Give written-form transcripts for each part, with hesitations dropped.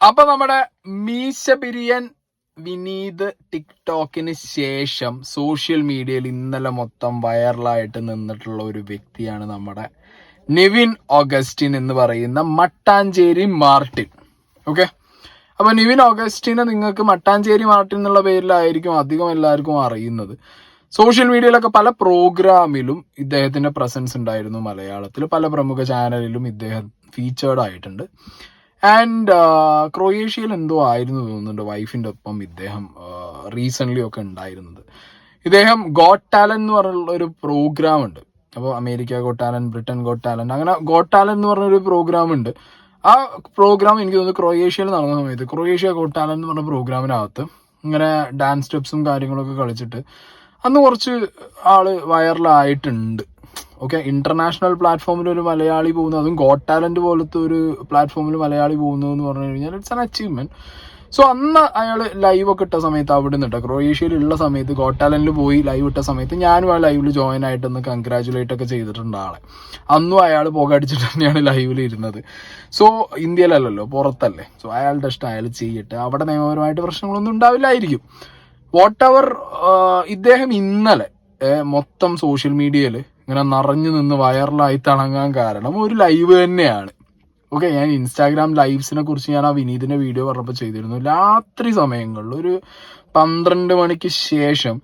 അപ്പൊ നമ്മുടെ മീശ പിരിയൻ വിനീത് ടിക്ടോക്കിന് ശേഷം സോഷ്യൽ മീഡിയയിൽ ഇന്നലെ മൊത്തം വൈറലായിട്ട് നിന്നിട്ടുള്ള ഒരു വ്യക്തിയാണ് നമ്മുടെ നിവിൻ ഓഗസ്റ്റിൻ എന്ന് പറയുന്ന മട്ടാഞ്ചേരി മാർട്ടിൻ. ഓക്കെ, അപ്പൊ നിവിൻ ഓഗസ്റ്റിനെ നിങ്ങൾക്ക് മട്ടാഞ്ചേരി മാർട്ടിൻ എന്നുള്ള പേരിലായിരിക്കും അധികം എല്ലാവർക്കും അറിയുന്നത്. സോഷ്യൽ മീഡിയയിലൊക്കെ പല പ്രോഗ്രാമിലും ഇദ്ദേഹത്തിന്റെ പ്രസൻസ് ഉണ്ടായിരുന്നു. മലയാളത്തിൽ പല പ്രമുഖ ചാനലിലും ഇദ്ദേഹം ഫീച്ചേർഡ് ആയിട്ടുണ്ട്. ആൻഡ് ക്രൊയേഷ്യയിൽ എന്തോ ആയിരുന്നു തോന്നുന്നുണ്ട് വൈഫിന്റെ ഒപ്പം ഇദ്ദേഹം റീസെന്റ് ഒക്കെ ഉണ്ടായിരുന്നത്. ഇദ്ദേഹം ഗോട്ട് ടാലന്റ് എന്ന് പറഞ്ഞുള്ള ഒരു പ്രോഗ്രാം ഉണ്ട്. അപ്പോൾ America got talent, Britain got talent, അങ്ങനെ ഗോട്ട് ടാലന്റ് എന്ന് പറഞ്ഞൊരു പ്രോഗ്രാം ഉണ്ട്. ആ പ്രോഗ്രാം എനിക്ക് തോന്നുന്നു ക്രൊയേഷ്യയിൽ നടന്ന സമയത്ത് ക്രൊയേഷ്യ ഗോട്ട് ടാലന്റ് എന്ന് പറഞ്ഞ പ്രോഗ്രാമിനകത്ത് ഇങ്ങനെ ഡാൻസ് സ്റ്റെപ്സും കാര്യങ്ങളൊക്കെ കളിച്ചിട്ട് അന്ന് കുറച്ച് ആള് വൈറലായിട്ടുണ്ട്. ഓക്കെ, ഇന്റർനാഷണൽ പ്ലാറ്റ്ഫോമിൽ ഒരു മലയാളി പോകുന്നത്, അതും ഗോട്ട് ടാലന്റ് പോലത്തെ ഒരു പ്ലാറ്റ്ഫോമിൽ മലയാളി പോകുന്നത് എന്ന് പറഞ്ഞു കഴിഞ്ഞാൽ ഇറ്റ്സ് ആൻ അച്ചീവ്മെന്റ്. സോ അന്ന് അയാൾ ലൈവ് ഒക്കെ ഇട്ട സമയത്ത് അവിടെ നിന്നിട്ട് ക്രൊയേഷ്യയിലുള്ള സമയത്ത് ഗോട്ട് ടാലന്റിൽ പോയി ലൈവ് ഇട്ട സമയത്ത് ഞാനും ആ ലൈവിൽ ജോയിൻ ആയിട്ടൊന്ന് കൺഗ്രാജുലേറ്റ് ഒക്കെ ചെയ്തിട്ടുണ്ട് ആളെ. അന്നും അയാൾ പുകയടിച്ചിട്ട് തന്നെയാണ് ലൈവിൽ ഇരുന്നത്. സോ ഇന്ത്യയിലല്ലല്ലോ, പുറത്തല്ലേ. സോ അയാളുടെ ഇഷ്ടം അയാൾ ചെയ്യട്ടെ, അവിടെ നിയമപരമായിട്ട് പ്രശ്നങ്ങളൊന്നും ഉണ്ടാവില്ലായിരിക്കും. What ever. ഇദ്ദേഹം ഇന്നലെ മൊത്തം സോഷ്യൽ മീഡിയയിൽ ഇങ്ങനെ നിറഞ്ഞു നിന്ന് വൈറലായി തിളങ്ങാൻ കാരണം ഒരു ലൈവ് തന്നെയാണ്. ഓക്കെ, ഞാൻ ഇൻസ്റ്റാഗ്രാം ലൈവ്സിനെ കുറിച്ച് ഞാൻ ആ വിനീതിന്റെ വീഡിയോ പറഞ്ഞപ്പോൾ ചെയ്തിരുന്നു. രാത്രി സമയങ്ങളിൽ ഒരു 12 മണിക്ക് ശേഷം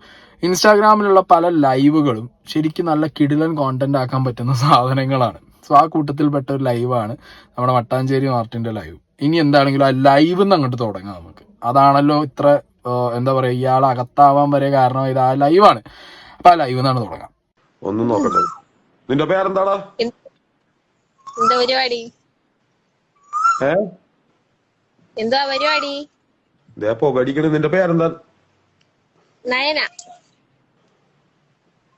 ഇൻസ്റ്റാഗ്രാമിലുള്ള പല ലൈവുകളും ശരിക്കും നല്ല കിടിലൻ കോണ്ടന്റ് ആക്കാൻ പറ്റുന്ന സാധനങ്ങളാണ്. സോ ആ കൂട്ടത്തിൽപ്പെട്ട ഒരു ലൈവാണ് നമ്മുടെ മട്ടാഞ്ചേരി മാർട്ടിന്റെ ലൈവ്. ഇനി എന്താണെങ്കിലും ആ ലൈവ് നിന്ന് അങ്ങോട്ട് തുടങ്ങാം നമുക്ക്. അതാണല്ലോ ഇത്ര എന്താ പറയാ ഇയാൾ അകത്താവാൻ വരെ കാരണം ഇത് ആ ലൈവാണ്. അപ്പൊ ആ ലൈവ് നിന്നാണ് തുടങ്ങാം. ഒന്നും നോക്കട്ടെ. നിന്റെ പേരെന്താടാ? എന്താ പരിപാടി? എന്താ പരിപാടി? പുകടിക്കണ്. നിന്റെ പേരെന്താ? നയന.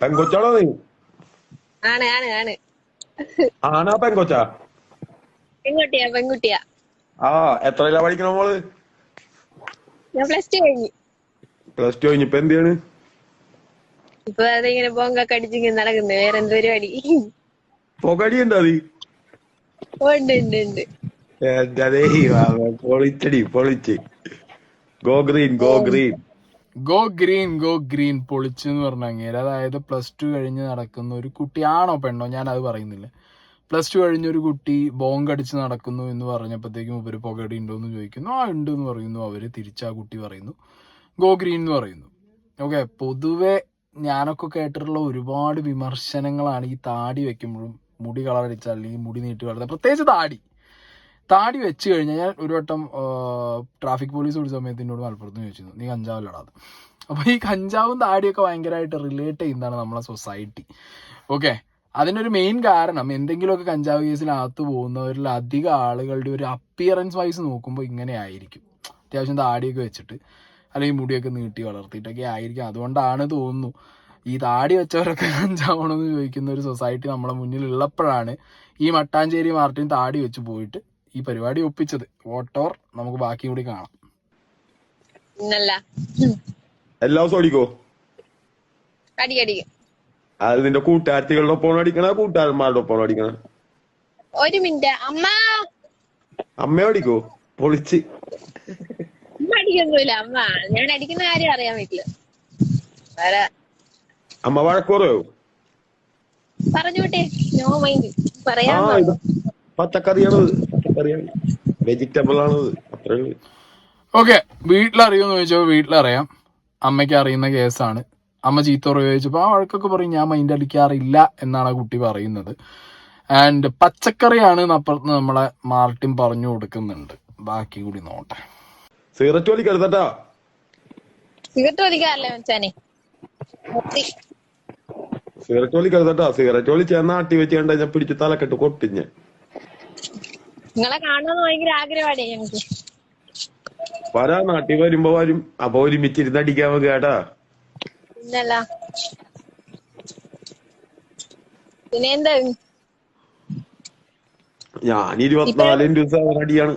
പെങ്കൊച്ചാണോ നീ? ആണ് ആണ് ആണ്. ആണാ പെങ്കൊച്ചാ? പെൺകുട്ടിയാ. ആ, എത്രയിലാ പഠിക്കണ മോള്? ഞാൻ +2 കഴിഞ്ഞു. +2 കഴിഞ്ഞു. ഇപ്പൊ എന്ത് ചെയ്യണ്? ഇപ്പൊ അതിങ്ങനെ ബോങ്കൊക്കെ അടിച്ചിങ്ങനെ നടക്കുന്നു. വേറെ എന്ത് പരിപാടി? പുകടി ഉണ്ടാ നീ? ഉണ്ട്. പൊളിച്ചടി പൊളിച്ച്. Go green. പൊളിച്ചെന്ന് പറഞ്ഞ അങ്ങേര്, അതായത് +2 കഴിഞ്ഞ് നടക്കുന്ന ഒരു കുട്ടിയാണോ പെണ്ണോ ഞാൻ അത് പറയുന്നില്ല. +2 കഴിഞ്ഞൊരു കുട്ടി ബോങ്കടിച്ച് നടക്കുന്നു എന്ന് പറഞ്ഞപ്പോഴത്തേക്കും ഇവര് പുകടി ഉണ്ടോ എന്ന് ചോദിക്കുന്നു. ആ ഉണ്ട് എന്ന് പറയുന്നു. അവര് തിരിച്ചാ കുട്ടി പറയുന്നു ഗോ ഗ്രീൻ എന്ന് പറയുന്നു. ഓക്കെ, പൊതുവെ ഞാനൊക്കെ കേട്ടിട്ടുള്ള ഒരുപാട് വിമർശനങ്ങളാണ് ഈ താടി വെക്കുമ്പോഴും മുടി കളറടിച്ചാൽ അല്ലെങ്കിൽ മുടി നീട്ടി വളർത്താൻ, പ്രത്യേകിച്ച് താടി വെച്ച് കഴിഞ്ഞാൽ. ഞാൻ ഒരു വട്ടം ട്രാഫിക് പോലീസ് ഒരു സമയത്ത് എന്നോട് മലപ്പുറത്ത് ചോദിച്ചിരുന്നു, നീ കഞ്ചാവിലടാത്. അപ്പോൾ ഈ കഞ്ചാവും താടിയൊക്കെ ഭയങ്കരമായിട്ട് റിലേറ്റ് ചെയ്യുന്നതാണ് നമ്മളെ സൊസൈറ്റി. ഓക്കെ, അതിനൊരു മെയിൻ കാരണം എന്തെങ്കിലുമൊക്കെ കഞ്ചാവ് കേസിനകത്ത് പോകുന്നവരിൽ അധികം ആളുകളുടെ ഒരു അപ്പിയറൻസ് വൈസ് നോക്കുമ്പോൾ ഇങ്ങനെ ആയിരിക്കും. അത്യാവശ്യം താടിയൊക്കെ വെച്ചിട്ട് അല്ലെങ്കിൽ മുടിയൊക്കെ നീട്ടി വളർത്തിയിട്ടൊക്കെ ആയിരിക്കും. അതുകൊണ്ടാണ് തോന്നുന്നു ഈ താടി വെച്ചവരൊക്കെ കഞ്ചാവണമെന്ന് ചോദിക്കുന്ന ഒരു സൊസൈറ്റി നമ്മളെ മുന്നിൽ ഉള്ളപ്പോഴാണ് ഈ മട്ടാഞ്ചേരി മാർട്ടിൻ താടി വെച്ച് പോയിട്ട് ഈ പരിപാടി ഒപ്പിച്ചത്. വോട്ടോർ നമുക്ക് ബാക്കി കൂടി കാണാം. എല്ലാ ദിവസവും അടിക്കോ? അത് നിന്റെ കൂട്ടുകാർത്തികളുടെ ഒപ്പം അടിക്കണ കൂട്ടുകാരന്മാരുടെ ഒപ്പം അടിക്കണ? ഒരു മിനിറ്റ്. അമ്മ അടിക്കോ? പൊളിച്ച്. അടിക്കൊന്നുമില്ല അമ്മ. ഞാൻ അടിക്കുന്ന കാര്യം അറിയാൻ പറ്റില്ല. അമ്മ വഴക്കുറയോ? പറഞ്ഞോട്ടെ, നോ മൈൻഡ്. പറയാം. പച്ചക്കറിയാണത്, വെജിറ്റബിൾ ആണത്. അത്രേ. ഓക്കെ, വീട്ടിലറിയോന്ന് ചോദിച്ചപ്പോൾ വീട്ടിലറിയാം. അമ്മയ്ക്ക് അറിയുന്ന കേസാണ്. അമ്മ ചീത്ത ചോദിച്ചപ്പോൾ ആ വഴക്കൊക്കെ പറയും. ഞാൻ മൈൻഡ് അടിക്കാറില്ല എന്നാണ് ആ കുട്ടി പറയുന്നത്. ആൻഡ് പച്ചക്കറിയാണ് അപ്പുറത്ത് നമ്മളെ മാർട്ടിൻ പറഞ്ഞു കൊടുക്കുന്നുണ്ട്. ബാക്കി കൂടി നോട്ടെ. സിഗരറ്റ് വലിക്കരുതട്ടാ. സിഗരറ്റ് വലിക്കാറില്ലേ മച്ചാനെ? സിഗരറ്റ് വലിക്കരുതട്ടാ. സിഗരറ്റ് വലിച്ച നാട്ടി വെച്ച് കണ്ട ഞാൻ പിടിച്ച് തലക്കെട്ട് കൊട്ടിഞ്ഞ്. നിങ്ങളെ കാണുന്നത് ഭയങ്കര ആഗ്രഹമാണ് ഞങ്ങക്ക്. വരാ, നാട്ടിൽ വരുമ്പോ വരും. അപ്പൊ ഒരുമിച്ചിരുന്ന് അടിക്കാൻ കേട്ടാ. പിന്നല്ല. പിന്നെ എന്താ? ഞാൻ 24 ദിവസം അടിയാണ്.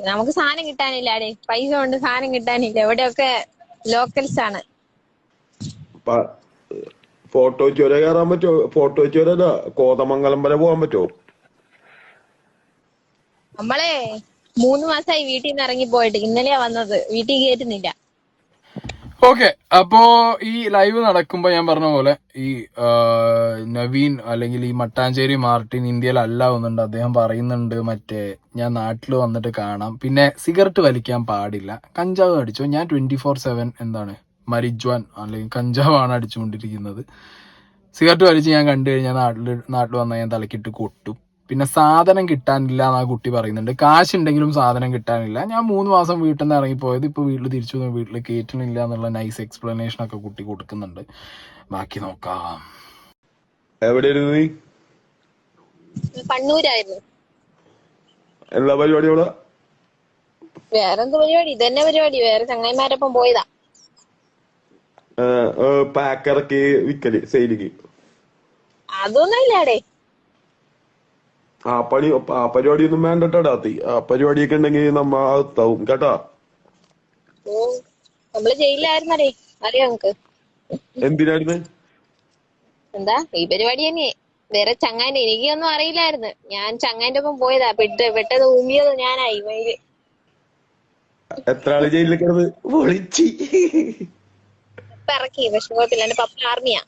നമുക്ക് സാധനം കിട്ടാനില്ല. പൈസ കൊണ്ട് സാധനം കിട്ടാനില്ല. ഇവിടെയൊക്കെ ലോക്കൽസ് ആണ്. ഫോട്ടോ വെച്ച് വരെ കയറാൻ പറ്റുമോ? ഫോട്ടോ വെച്ച് വരെ കോതമംഗലം വരെ പോകാൻ പറ്റുമോ? നമ്മളെ 3 മാസമായി വീട്ടിൽ നിന്ന് ഇറങ്ങി പോയിട്ട്. ഇന്നലെയാ വന്നത്, വീട്ടിൽ കയറ്റുന്നില്ല. ഓക്കെ, അപ്പോ ഈ ലൈവ് നടക്കുമ്പോ ഞാൻ പറഞ്ഞ പോലെ ഈ നവീൻ അല്ലെങ്കിൽ ഈ മട്ടാഞ്ചേരി മാർട്ടിൻ ഇന്ത്യയിലല്ല ഒന്നുണ്ട്. അദ്ദേഹം പറയുന്നുണ്ട് മറ്റേ ഞാൻ നാട്ടിൽ വന്നിട്ട് കാണാം, പിന്നെ സിഗരറ്റ് വലിക്കാൻ പാടില്ല, കഞ്ചാവ് അടിച്ചോ, ഞാൻ 24/7 എന്താണ് മരിജ്വാൻ അല്ലെങ്കിൽ കഞ്ചാവാണ് അടിച്ചുകൊണ്ടിരിക്കുന്നത്, സിഗരറ്റ് വലിച്ച് ഞാൻ കണ്ടു കഴിഞ്ഞാൽ നാട്ടിൽ വന്നാൽ ഞാൻ തലക്കിട്ട് കൊട്ടും, പിന്നെ സാധനം കിട്ടാനില്ല എന്നാ കുട്ടി പറയുന്നുണ്ട്. കാശുണ്ടെങ്കിലും സാധനം കിട്ടാനില്ല, ഞാൻ 3 മാസം വീട്ടിൽ നിന്ന് ഇറങ്ങിപ്പോയത്, ഇപ്പോൾ വീട്ടിൽ തിരിച്ചു വന്നു, വീട്ടിൽ കയറ്റണില്ല എന്നുള്ള നൈസ് എക്സ്പ്ലനേഷൻ ഒക്കെ കുട്ടി കൊടുക്കുന്നുണ്ട്. ബാക്കി നോക്കാം. എവിടെയായിരുന്നു നീ? കണ്ണൂരായിരുന്നു. എല്ലാ പരിപാടിയോടെ വേറെന്ത് പരിപാടി? ഇതന്നെ പരിപാടി. വേറെ ചങ്ങായിമാരൊപ്പം പോയതാ. പാക്കിറക്കി വിക്കല് സെയിലിക്ക്. അതൊന്നും ഇല്ലാടേ. ആ പരിപാടിയൊന്നും വേണ്ടട്ടാടാത്തി. ആ പരിപാടിയൊക്കെ ഉണ്ടെങ്കിൽ നമ്മ അകത്താവും കേട്ടാ. ഓ, നമ്മള് ജയിലിലായിരുന്നടേ, അറിയോ നിങ്ങക്ക്? എന്തിനായിരുന്നു? എന്താ ഈ പരിപാടി തന്നെ. വേറെ ചങ്ങാന്റെ എനിക്കൊന്നും അറിയില്ലായിരുന്നു. ഞാൻ ചങ്ങാന്റെ ഒപ്പം പോയതാ. പെട്ടത് ഊമിയത് ഞാനായി മയില്. എത്ര ആള് ജയിലിൽ കിടന്ന് പൊളിച്ച് പപ്പ ഇറക്കി, പക്ഷെ കുഴപ്പമില്ല. എന്റെ പപ്പ ആർമിയാ.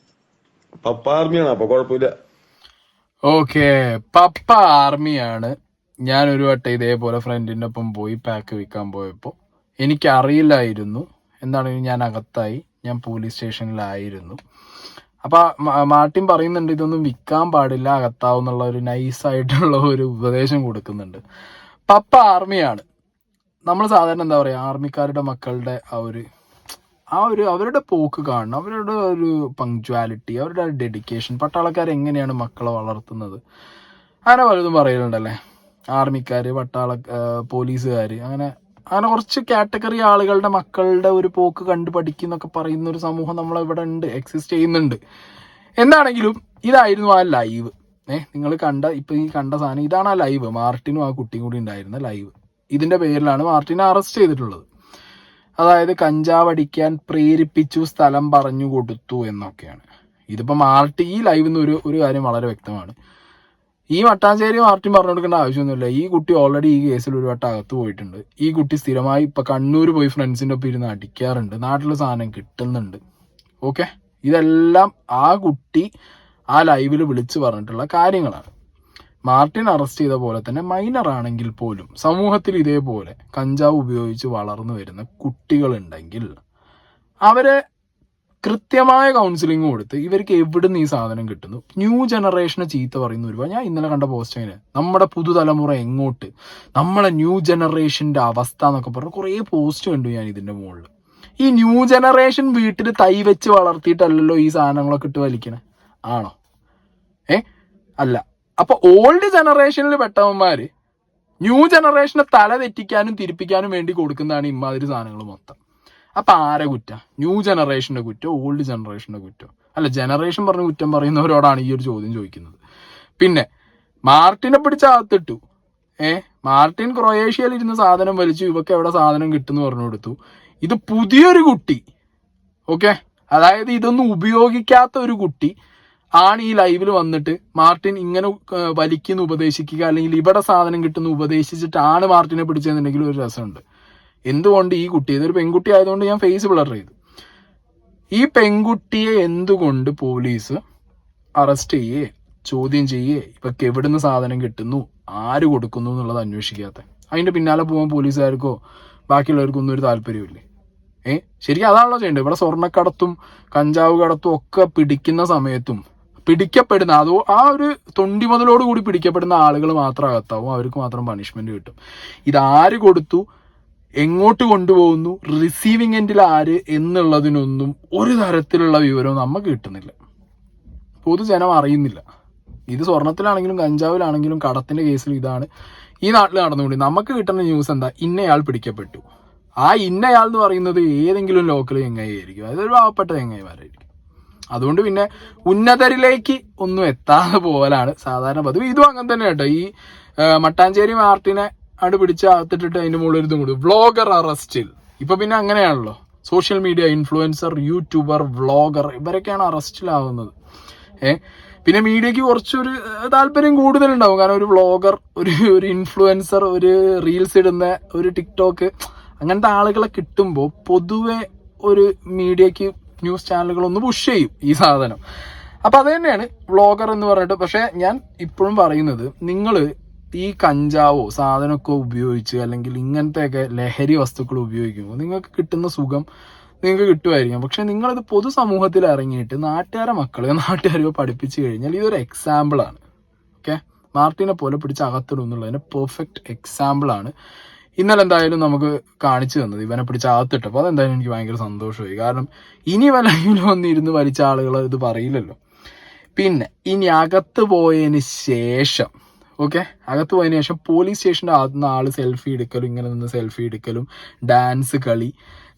പപ്പ ആർമിയാണ്, അപ്പൊ കുഴപ്പമില്ല. ഓക്കെ, പപ്പ ആർമിയാണ്. ഞാൻ ഒരു വട്ടം ഇതേപോലെ ഫ്രണ്ടിന്റെ ഒപ്പം പോയി പാക്ക് വിൽക്കാൻ പോയപ്പോൾ എനിക്കറിയില്ലായിരുന്നു. എന്താണെങ്കിലും ഞാൻ അകത്തായി, ഞാൻ പോലീസ് സ്റ്റേഷനിലായിരുന്നു. അപ്പൊ മാർട്ടിൻ പറയുന്നുണ്ട് ഇതൊന്നും വിൽക്കാൻ പാടില്ല, അകത്താവും എന്നുള്ള ഒരു നൈസായിട്ടുള്ള ഒരു ഉപദേശം കൊടുക്കുന്നുണ്ട്. പപ്പ ആർമിയാണ്. നമ്മൾ സാധാരണ എന്താ പറയാ, ആർമിക്കാരുടെ മക്കളുടെ ആ ഒരു അവരുടെ പോക്ക് കാണണം, അവരുടെ ഒരു പങ്ക്ച്വാലിറ്റി, അവരുടെ ഡെഡിക്കേഷൻ. പട്ടാളക്കാർ എങ്ങനെയാണ് മക്കളെ വളർത്തുന്നത്, അങ്ങനെ പലതും പറയലുണ്ടല്ലേ. ആർമിക്കാർ, പോലീസുകാർ, അങ്ങനെ കുറച്ച് കാറ്റഗറി ആളുകളുടെ മക്കളുടെ ഒരു പോക്ക് കണ്ടു പഠിക്കുന്നൊക്കെ പറയുന്ന ഒരു സമൂഹം നമ്മളിവിടെ ഉണ്ട്, എക്സിസ്റ്റ് ചെയ്യുന്നുണ്ട്. എന്താണെങ്കിലും ഇതായിരുന്നു ആ ലൈവ്. നിങ്ങൾ ഈ കണ്ട സാധനം ഇതാണ് ആ ലൈവ്. മാർട്ടിനും ആ കുട്ടിയും കൂടി ഉണ്ടായിരുന്ന ലൈവ്. ഇതിന്റെ പേരിലാണ് മാർട്ടിനെ അറസ്റ്റ് ചെയ്തിട്ടുള്ളത്. അതായത് കഞ്ചാവ് അടിക്കാൻ പ്രേരിപ്പിച്ചു, സ്ഥലം പറഞ്ഞു കൊടുത്തു എന്നൊക്കെയാണ്. ഇതിപ്പോ ഈ ലൈവിൽ നിന്ന് ഒരു കാര്യം വളരെ വ്യക്തമാണ്. ഈ മട്ടാഞ്ചേരി മാർട്ടിൻ പറഞ്ഞു കൊടുക്കേണ്ട ആവശ്യമൊന്നുമില്ല. ഈ കുട്ടി ഓൾറെഡി ഈ കേസിൽ ഒരു വട്ടം അകത്ത് പോയിട്ടുണ്ട്. ഈ കുട്ടി സ്ഥിരമായി ഇപ്പൊ കണ്ണൂർ പോയി ഫ്രണ്ട്സിന്റെ ഒപ്പം ഇരുന്ന് അടിക്കാറുണ്ട്, നാട്ടിൽ സാധനം കിട്ടുന്നുണ്ട്. ഓക്കെ, ഇതെല്ലാം ആ കുട്ടി ആ ലൈവിൽ വിളിച്ചു പറഞ്ഞിട്ടുള്ള കാര്യങ്ങളാണ്. മാർട്ടിൻ അറസ്റ്റ് ചെയ്ത പോലെ തന്നെ മൈനർ ആണെങ്കിൽ പോലും സമൂഹത്തിൽ ഇതേപോലെ കഞ്ചാവ് ഉപയോഗിച്ച് വളർന്നു വരുന്ന കുട്ടികളുണ്ടെങ്കിൽ അവരെ കൃത്യമായ കൗൺസിലിംഗ് കൊടുത്ത് ഇവർക്ക് എവിടുന്ന് ഈ സാധനം കിട്ടുന്നു. ന്യൂ ജനറേഷനെ ചീത്ത പറയുന്ന ഒരുപാട്. ഞാൻ ഇന്നലെ കണ്ട പോസ്റ്റ് അങ്ങനെ, നമ്മുടെ പുതുതലമുറ എങ്ങോട്ട്, നമ്മളെ ന്യൂ ജനറേഷന്റെ അവസ്ഥ എന്നൊക്കെ പറഞ്ഞ് കുറേ പോസ്റ്റ് കണ്ടു ഞാൻ ഇതിന്റെ മുകളിൽ. ഈ ന്യൂ ജനറേഷൻ വീട്ടിൽ തൈ വെച്ച് വളർത്തിയിട്ടല്ലല്ലോ ഈ സാധനങ്ങളൊക്കെ ഇട്ട് വലിക്കണേ, ആണോ? അല്ല. അപ്പൊ ഓൾഡ് ജനറേഷനിൽ പെട്ടവന്മാര് ന്യൂ ജനറേഷനെ തല തെറ്റിക്കാനും തിരിപ്പിക്കാനും വേണ്ടി കൊടുക്കുന്നതാണ് ഇമാതിരി സാധനങ്ങൾ മൊത്തം. അപ്പൊ ആരെ കുറ്റം? ന്യൂ ജനറേഷന്റെ കുറ്റം, ഓൾഡ് ജനറേഷന്റെ കുറ്റം? അല്ല, ജനറേഷൻ പറഞ്ഞ് കുറ്റം പറയുന്നവരോടാണ് ഈ ഒരു ചോദ്യം ചോദിക്കുന്നത്. പിന്നെ മാർട്ടിനെ പിടിച്ചകത്തിട്ടു. മാർട്ടിൻ ക്രൊയേഷ്യയിൽ ഇരുന്ന് സാധനം വലിച്ചു, ഇവക്ക് എവിടെ സാധനം കിട്ടുമെന്ന് പറഞ്ഞു കൊടുത്തു. ഇത് പുതിയൊരു കുട്ടി, ഓക്കെ, അതായത് ഇതൊന്നും ഉപയോഗിക്കാത്ത ഒരു കുട്ടി ആണ് ഈ ലൈവിൽ വന്നിട്ട് മാർട്ടിൻ ഇങ്ങനെ വലിക്കുന്ന ഉപദേശിക്കുക, അല്ലെങ്കിൽ ഇവിടെ സാധനം കിട്ടുന്ന ഉപദേശിച്ചിട്ടാണ് മാർട്ടിനെ പിടിച്ചതെന്നുണ്ടെങ്കിൽ ഒരു രസമുണ്ട്. എന്തുകൊണ്ട് ഈ കുട്ടി, ഇതൊരു പെൺകുട്ടി ആയതുകൊണ്ട് ഞാൻ ഫേസ് ബ്ലർ ചെയ്തു, ഈ പെൺകുട്ടിയെ എന്തുകൊണ്ട് പോലീസ് അറസ്റ്റ് ചെയ്യേ, ചോദ്യം ചെയ്യേ, ഇവക്ക് എവിടുന്ന് സാധനം കിട്ടുന്നു, ആര് കൊടുക്കുന്നു എന്നുള്ളത് അന്വേഷിക്കാത്ത? അതിന്റെ പിന്നാലെ പോകാൻ പോലീസുകാർക്കോ ബാക്കിയുള്ളവർക്കും ഒന്നും ഒരു താല്പര്യമില്ലേ? ശരിക്കും അതാണല്ലോ ചെയ്യേണ്ടത്. ഇവിടെ സ്വർണ്ണക്കടത്തും കഞ്ചാവ് കടത്തും ഒക്കെ പിടിക്കുന്ന സമയത്തും പിടിക്കപ്പെടുന്ന ആ ഒരു തൊണ്ടി മുതലോട് കൂടി പിടിക്കപ്പെടുന്ന ആളുകൾ മാത്രം അകത്താവും, അവർക്ക് മാത്രം പണിഷ്മെന്റ് കിട്ടും. ഇതാര് കൊടുത്തു, എങ്ങോട്ട് കൊണ്ടുപോകുന്നു, റിസീവിങ് എൻഡിൽ ആര് എന്നുള്ളതിനൊന്നും ഒരു തരത്തിലുള്ള വിവരവും നമുക്ക് കിട്ടുന്നില്ല, പൊതുജനം അറിയുന്നില്ല. ഇത് സ്വർണത്തിലാണെങ്കിലും കഞ്ചാവിലാണെങ്കിലും കടത്തിന്റെ കേസിൽ ഇതാണ് ഈ നാട്ടിൽ നടന്നുകൊണ്ട് നമുക്ക് കിട്ടുന്ന ന്യൂസ് എന്താ, ഇന്നയാൾ പിടിക്കപ്പെട്ടു. ആ ഇന്നയാൾ എന്ന് പറയുന്നത് ഏതെങ്കിലും ലോക്കൽ ചെങ്ങായിരിക്കും, അതൊരു പാവപ്പെട്ട ചെങ്ങായിമാരായിരിക്കും. അതുകൊണ്ട് പിന്നെ ഉന്നതരിലേക്ക് ഒന്നും എത്താതെ പോകലാണ് സാധാരണ പതിവ്. ഇതും അങ്ങനെ തന്നെ കേട്ടോ. ഈ മട്ടാഞ്ചേരി മാർട്ടിനെ അവിടെ പിടിച്ച് അകത്തിട്ടിട്ട് അതിന്റെ മുകളിൽ ഇതും കൂടി വ്ളോഗർ അറസ്റ്റിൽ. ഇപ്പൊ പിന്നെ അങ്ങനെയാണല്ലോ, social media influencer, YouTuber, vlogger, ഇവരൊക്കെയാണ് അറസ്റ്റിലാവുന്നത്. പിന്നെ മീഡിയക്ക് കുറച്ചൊരു താല്പര്യം കൂടുതലുണ്ടാവും. കാരണം ഒരു വ്ളോഗർ, ഒരു ഇൻഫ്ലുവൻസർ, ഒരു റീൽസ് ഇടുന്ന, ഒരു ടിക്ടോക്ക് അങ്ങനത്തെ ആളുകളെ കിട്ടുമ്പോൾ പൊതുവെ ഒരു മീഡിയക്ക് ന്യൂസ് ചാനലുകളൊന്ന് പുഷ് ചെയ്യും ഈ സാധനം. അപ്പം അത് തന്നെയാണ് വ്ളോഗർ എന്ന് പറഞ്ഞിട്ട്. പക്ഷേ ഞാൻ ഇപ്പോഴും പറയുന്നത്, നിങ്ങൾ ഈ കഞ്ചാവോ സാധനമൊക്കെ ഉപയോഗിച്ച് അല്ലെങ്കിൽ ഇങ്ങനത്തെയൊക്കെ ലഹരി വസ്തുക്കൾ ഉപയോഗിക്കുമ്പോൾ നിങ്ങൾക്ക് കിട്ടുന്ന സുഖം നിങ്ങൾക്ക് കിട്ടുമായിരിക്കും. പക്ഷെ നിങ്ങളിത് പൊതുസമൂഹത്തിൽ ഇറങ്ങിയിട്ട് നാട്ടുകാരെയോ പഠിപ്പിച്ചു കഴിഞ്ഞാൽ ഇതൊരു എക്സാമ്പിളാണ്. ഓക്കെ, മാർട്ടിനെ പോലെ പിടിച്ച് അകത്തിടും എന്നുള്ളതിന് പെർഫെക്റ്റ് എക്സാമ്പിളാണ് ഇന്നലെ എന്തായാലും നമുക്ക് കാണിച്ചു തന്നത്. ഇവനെ പിടിച്ച് അകത്തിട്ടപ്പോൾ അതെന്തായാലും എനിക്ക് ഭയങ്കര സന്തോഷമായി. കാരണം ഇനി ലൈവിൽ വന്നിരുന്ന് വലിച്ച ആളുകൾ ഇത് പറയില്ലല്ലോ. പിന്നെ ഇനി അകത്ത് പോയതിന് ശേഷം അകത്ത് പോയതിന് ശേഷം പോലീസ് സ്റ്റേഷൻ്റെ അകത്തുനിന്ന് ആൾ സെൽഫി എടുക്കലും ഇങ്ങനെ നിന്ന് സെൽഫി എടുക്കലും ഡാൻസ് കളി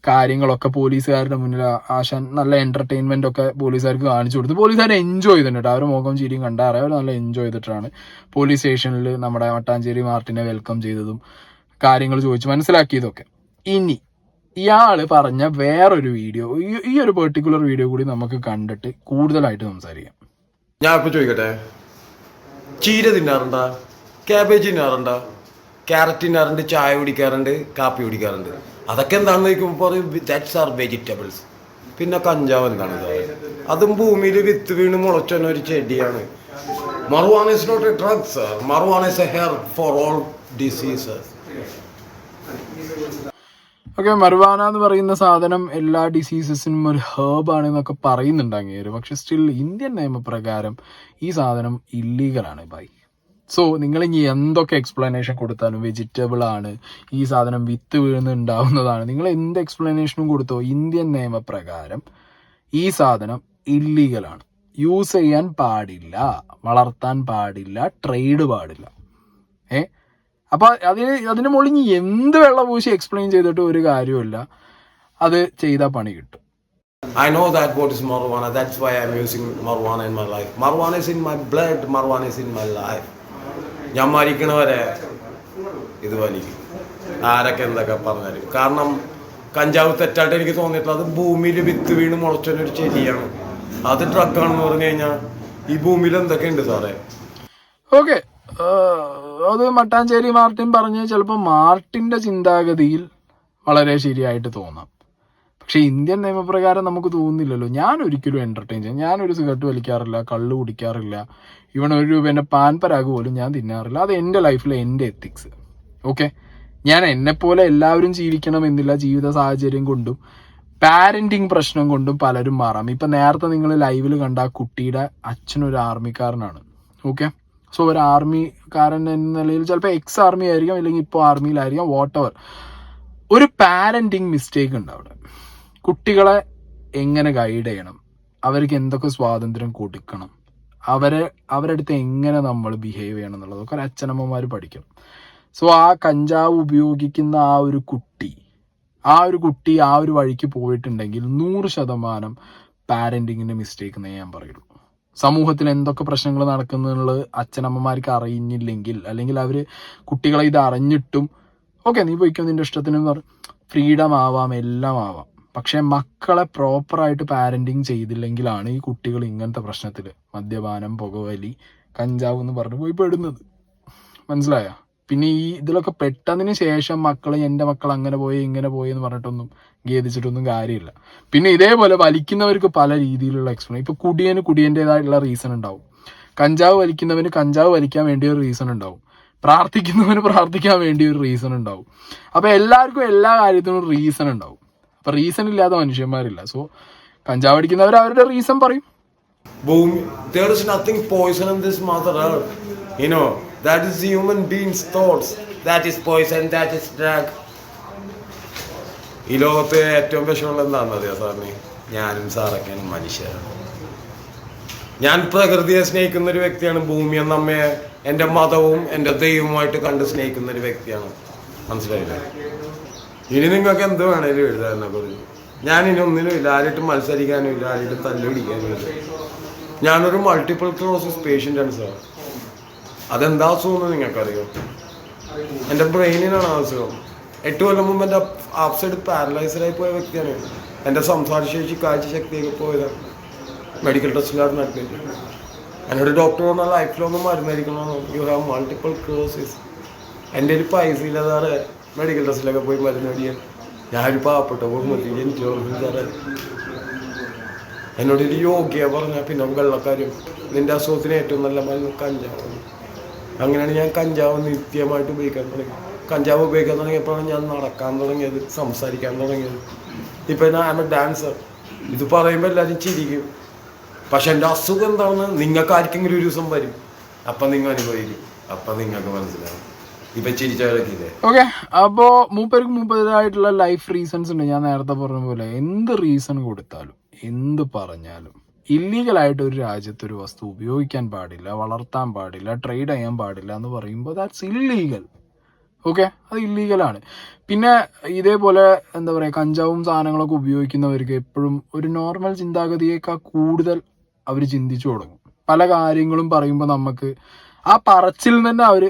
കാര്യങ്ങളൊക്കെ പോലീസുകാരുടെ മുന്നിൽ ആശാൻ നല്ല എൻ്റർടൈൻമെൻ്റ് ഒക്കെ പോലീസുകാർക്ക് കാണിച്ചു കൊടുത്തു. പോലീസുകാർ എൻജോയ് ചെയ്തിട്ടുണ്ട്. അവർ മുഖം ചിരിയും കണ്ടറിയാം. അവർ നല്ല എൻജോയ് ചെയ്തിട്ടാണ് പോലീസ് സ്റ്റേഷനിൽ നമ്മുടെ മട്ടാഞ്ചേരി മാർട്ടിനെ വെൽക്കം ചെയ്തതും കാര്യങ്ങൾ ചോദിച്ച് മനസ്സിലാക്കിയതൊക്കെ. ഇനി ഇയാൾ പറഞ്ഞ വേറൊരു വീഡിയോ, ഈ ഒരു പെർട്ടിക്കുലർ വീഡിയോ കൂടി നമുക്ക് കണ്ടിട്ട് കൂടുതലായിട്ട് സംസാരിക്കാം. ഞാൻ ഇപ്പൊ ചോദിക്കട്ടെ, ചീര തിന്നാറുണ്ടോ? ക്യാബേജ് തിന്നാറുണ്ടോ? ക്യാരറ്റ് തിന്നാറുണ്ട്, ചായ കുടിക്കാറുണ്ട്, കാപ്പി കുടിക്കാറുണ്ട്. അതൊക്കെ എന്താണെന്ന് ചോദിക്കുമ്പോൾ ദാറ്റ്സ് ആർ വെജിറ്റബിൾസ്. പിന്നെ കഞ്ചാവ് എന്താണ്? അതും ഭൂമിയിൽ വിത്ത് വീണ് മുളച്ചൊന്ന ഒരു ചെടിയാണ്. Marijuana is not a drug sir. Marijuana is a hair for all diseases. Okay, marijuana എന്ന് പറയുന്ന സാധനം എല്ലാ ഡിസീസസിനും ഒരു ഹേർബാണ് എന്നൊക്കെ പറയുന്നുണ്ട് അങ്ങേര്. പക്ഷെ സ്റ്റിൽ ഇന്ത്യൻ നിയമപ്രകാരം ഈ സാധനം ഇല്ലീഗലാണ് ബൈ. സോ നിങ്ങൾ ഇനി എന്തൊക്കെ എക്സ്പ്ലനേഷൻ കൊടുത്താലും വെജിറ്റബിൾ ആണ്, ഈ സാധനം വിത്ത് വീഴുന്ന ഉണ്ടാവുന്നതാണ്, നിങ്ങൾ എന്ത് എക്സ്പ്ലനേഷനും കൊടുത്തോ ഇന്ത്യൻ നിയമപ്രകാരം ഈ സാധനം ഇല്ലീഗലാണ്. യൂസ് ചെയ്യാൻ പാടില്ല, വളർത്താൻ പാടില്ല, ട്രേഡ് പാടില്ല. അപ്പോൾ അതിന് മുകളിൽ ഇനി എന്ത് വെള്ളം പൂശി എക്സ്പ്ലെയിൻ ചെയ്തിട്ട് ഒരു കാര്യമില്ല. അത് ചെയ്താൽ പണി കിട്ടും. I know that what is marijuana. That's why I'm using marijuana in my life. Marijuana is in my blood. Marijuana is in my life. ഞാൻ മരിക്കണവരെ ഇത് വലിക്കും, ആരൊക്കെ എന്തൊക്കെ പറഞ്ഞാലും. കാരണം കഞ്ചാവ് തെറ്റായിട്ട് എനിക്ക് തോന്നിയിട്ടുള്ളത് അത് ഭൂമിയിൽ വിത്ത് വീണ് മുളച്ചൊരു ചെടിയാണ്. അത് ഡ്രഗാണെന്ന് പറഞ്ഞു കഴിഞ്ഞാൽ ഈ ഭൂമിയിൽ എന്തൊക്കെയുണ്ട് സാറേ? ഓക്കെ, അത് മട്ടാഞ്ചേരി മാർട്ടിൻ പറഞ്ഞ് ചിലപ്പോൾ മാർട്ടിൻ്റെ ചിന്താഗതിയിൽ വളരെ ശരിയായിട്ട് തോന്നാം. പക്ഷേ ഇന്ത്യൻ നിയമപ്രകാരം നമുക്ക് തോന്നുന്നില്ലല്ലോ. ഞാൻ ഒരിക്കലും എൻ്റർടൈൻ ചെയ്യാം. ഞാനൊരു സിഗരറ്റ് വലിക്കാറില്ല, കള്ള് കുടിക്കാറില്ല, ഇവൻ ഒരു രൂപേൻ്റെ പാൻ പരാഗ് പോലും ഞാൻ തിന്നാറില്ല. അത് എൻ്റെ ലൈഫിലെ എൻ്റെ എത്തിക്സ്. ഓക്കെ, ഞാൻ എന്നെപ്പോലെ എല്ലാവരും ജീവിക്കണം എന്നില്ല. ജീവിത സാഹചര്യം കൊണ്ടും പാരൻറ്റിങ് പ്രശ്നം കൊണ്ടും പലരും മാറാം. ഇപ്പം നേരത്തെ നിങ്ങൾ ലൈവിൽ കണ്ട ആ കുട്ടിയുടെ അച്ഛനൊരു ആർമിക്കാരനാണ്. ഓക്കെ, സോ ഒരു ആർമിക്കാരൻ എന്ന നിലയിൽ ചിലപ്പോൾ എക്സ് ആർമി ആയിരിക്കാം, അല്ലെങ്കിൽ ഇപ്പോൾ ആർമിയിലായിരിക്കാം, വാട്ടെവർ. ഒരു പാരൻറ്റിങ് മിസ്റ്റേക്ക് ഉണ്ട് അവിടെ. കുട്ടികളെ എങ്ങനെ ഗൈഡ് ചെയ്യണം, അവർക്ക് എന്തൊക്കെ സ്വാതന്ത്ര്യം കൊടുക്കണം, അവരുടെ അടുത്ത് എങ്ങനെ നമ്മൾ ബിഹേവ് ചെയ്യണം എന്നുള്ളതൊക്കെ ഒരു അച്ഛനമ്മമാർ പഠിക്കണം. സോ ആ കഞ്ചാവ് ഉപയോഗിക്കുന്ന ആ ഒരു കുട്ടി ആ ഒരു വഴിക്ക് പോയിട്ടുണ്ടെങ്കിൽ 100% പാരൻറ്റിങ്ങിൻ്റെ മിസ്റ്റേക്ക് എന്നേ ഞാൻ പറയുള്ളൂ. സമൂഹത്തിൽ എന്തൊക്കെ പ്രശ്നങ്ങൾ നടക്കുന്നുള്ളത് അച്ഛനമ്മമാർക്ക് അറിഞ്ഞില്ലെങ്കിൽ, അല്ലെങ്കിൽ അവർ കുട്ടികളെ ഇത് അറിഞ്ഞിട്ടും ഓക്കെ നീ പോയിക്കോ നിൻ്റെ ഇഷ്ടത്തിന് ഫ്രീഡം ആവാം, എല്ലാം ആവാം. പക്ഷേ മക്കളെ പ്രോപ്പറായിട്ട് പാരൻറ്റിങ് ചെയ്തില്ലെങ്കിലാണ് ഈ കുട്ടികൾ ഇങ്ങനത്തെ പ്രശ്നത്തിൽ മദ്യപാനം, പുകവലി, കഞ്ചാവ് എന്ന് പറഞ്ഞ് പോയി പെടുന്നത്. മനസ്സിലായോ? പിന്നെ ഈ ഇതിലൊക്കെ പെട്ടതിന് ശേഷം എൻ്റെ മക്കൾ അങ്ങനെ പോയി ഇങ്ങനെ പോയി എന്ന് പറഞ്ഞിട്ടൊന്നും ഖേദിച്ചിട്ടൊന്നും കാര്യമില്ല. പിന്നെ ഇതേപോലെ വലിക്കുന്നവർക്ക് പല രീതിയിലുള്ള എക്സ്പ്ലെയിൻ. ഇപ്പോൾ കുടിയൻ്റേതായിട്ടുള്ള റീസൺ ഉണ്ടാവും. കഞ്ചാവ് വലിക്കുന്നവന് കഞ്ചാവ് വലിക്കാൻ വേണ്ടി ഒരു റീസൺ ഉണ്ടാവും. പ്രാർത്ഥിക്കുന്നവന് പ്രാർത്ഥിക്കാൻ വേണ്ടി ഒരു റീസൺ ഉണ്ടാവും. അപ്പോൾ എല്ലാവർക്കും എല്ലാ കാര്യത്തിനും ഒരു റീസൺ ഉണ്ടാവും. അപ്പോൾ റീസൺ ഇല്ലാത്ത മനുഷ്യന്മാരില്ല. സോ കഞ്ചാവ് അടിക്കുന്നവർ അവരുടെ റീസൺ പറയും. There is nothing poison in this mother earth. You know, that is the human being's thoughts. That is poison, that is drug. ഈ ലോകത്തെ ഏറ്റവും വിഷമുള്ള എന്താണെന്ന് അറിയാം സാറിന്? ഞാനും സാറൊക്കെയാണ് മനുഷ്യരാണ്. ഞാൻ പ്രകൃതിയെ സ്നേഹിക്കുന്ന ഒരു വ്യക്തിയാണ്. ഭൂമി എന്ന അമ്മയെ എൻ്റെ മതവും എൻ്റെ ദൈവവുമായിട്ട് കണ്ട് സ്നേഹിക്കുന്ന ഒരു വ്യക്തിയാണ്. മനസ്സിലായില്ലേ? ഇനി നിങ്ങൾക്ക് എന്ത് വേണേലും എഴുതാൻ എന്നെ കുറിച്ച്. ഞാനിനി ഒന്നിനും ഇല്ല, ആരായിട്ടും മത്സരിക്കാനും ഇല്ല, ആരായിട്ടും തല്ലുപിടിക്കാനും ഇല്ല. ഞാനൊരു മൾട്ടിപ്പിൾ ക്ലോസിസ് പേഷ്യൻ്റാണ് സാർ. അതെന്താ അസുഖമെന്ന് നിങ്ങൾക്കറിയോ? എൻ്റെ ബ്രെയിനിനാണ് അസുഖം. 8 കൊല്ലം മുമ്പ് എൻ്റെ ആപ്സൈഡ് പാരലൈസ്ഡായി പോയ വ്യക്തിയാണ്. എൻ്റെ സംസാരശേഷി, കാഴ്ചശക്തിയൊക്കെ പോയതാണ്. മെഡിക്കൽ ടെസ്റ്റിലാണ് നടത്തിയത്. എന്നോട് ഡോക്ടർ പറഞ്ഞ ലൈഫിലൊന്നും മരുന്നായിരിക്കണം, യു ഹാവ് മൾട്ടിപ്പിൾ കേസസ്. എൻ്റെ ഒരു പൈസ ഇല്ല സാറേ മെഡിക്കൽ ടെസ്റ്റിലൊക്കെ പോയി മരുന്ന് മേടിക്കാൻ. ഞാനൊരു പാവപ്പെട്ട കുടുംബത്തിൽ ജനിച്ചു സാറേ. എന്നോട് ഒരു യോഗിയ പറഞ്ഞാൽ പിന്നെ വെള്ളക്കാരും നിന്റെ അസുഖത്തിന് ഏറ്റവും നല്ല മരുന്ന് കഞ്ചാവ്. അങ്ങനെയാണ് ഞാൻ കഞ്ചാവ് നിത്യമായിട്ട് ഉപയോഗിക്കാൻ തുടങ്ങി. കഞ്ചാവ് ഉപയോഗിക്കാൻ തുടങ്ങിയപ്പോഴാണ് ഞാൻ നടക്കാൻ തുടങ്ങിയത്, സംസാരിക്കാൻ തുടങ്ങിയത്. ഇപ്പം ഞാൻ ആം എ ഡാൻസർ. ഇത് പറയുമ്പോൾ എല്ലാവരും ചിരിക്കും. പക്ഷെ എൻ്റെ അസുഖം എന്താണെന്ന് നിങ്ങൾക്ക് ആർക്കെങ്കിലും ഒരു ദിവസം വരും, അപ്പം നിങ്ങൾ അനുഭവിക്കും, അപ്പം നിങ്ങൾക്ക് മനസ്സിലാവും. ഇപ്പം ചിരിച്ചവരൊക്കെ. ഓക്കെ, അപ്പോൾ മൂപ്പേതായിട്ടുള്ള ലൈഫ് റീസൺസ് ഉണ്ട്. ഞാൻ നേരത്തെ പറഞ്ഞ പോലെ എന്ത് റീസൺ കൊടുത്താലും എന്ത് പറഞ്ഞാലും ഇല്ലീഗലായിട്ട് ഒരു രാജ്യത്ത് ഒരു വസ്തു ഉപയോഗിക്കാൻ പാടില്ല, വളർത്താൻ പാടില്ല, ട്രേഡ് ചെയ്യാൻ പാടില്ല എന്ന് പറയുമ്പോൾ ദാറ്റ്സ് ഇല്ലീഗൽ. ഓക്കെ, അത് ഇല്ലീഗലാണ്. പിന്നെ ഇതേപോലെ എന്താ പറയുക, കഞ്ചാവും സാധനങ്ങളൊക്കെ ഉപയോഗിക്കുന്നവർക്ക് എപ്പോഴും ഒരു നോർമൽ ചിന്താഗതിയേക്കാൾ കൂടുതൽ അവർ ചിന്തിച്ചു തുടങ്ങും. പല കാര്യങ്ങളും പറയുമ്പോൾ നമുക്ക് ആ പറച്ചിൽ തന്നെ അവർ